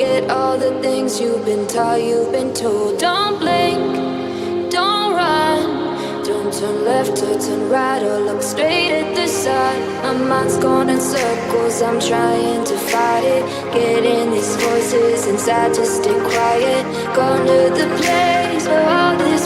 Forget all the things you've been taught, you've been told. Don't blink, don't run, don't turn left or turn right or look straight at the sun. My mind's going in circles, I'm trying to fight it. Getting these voices inside to stay quiet. Gone to the place where all this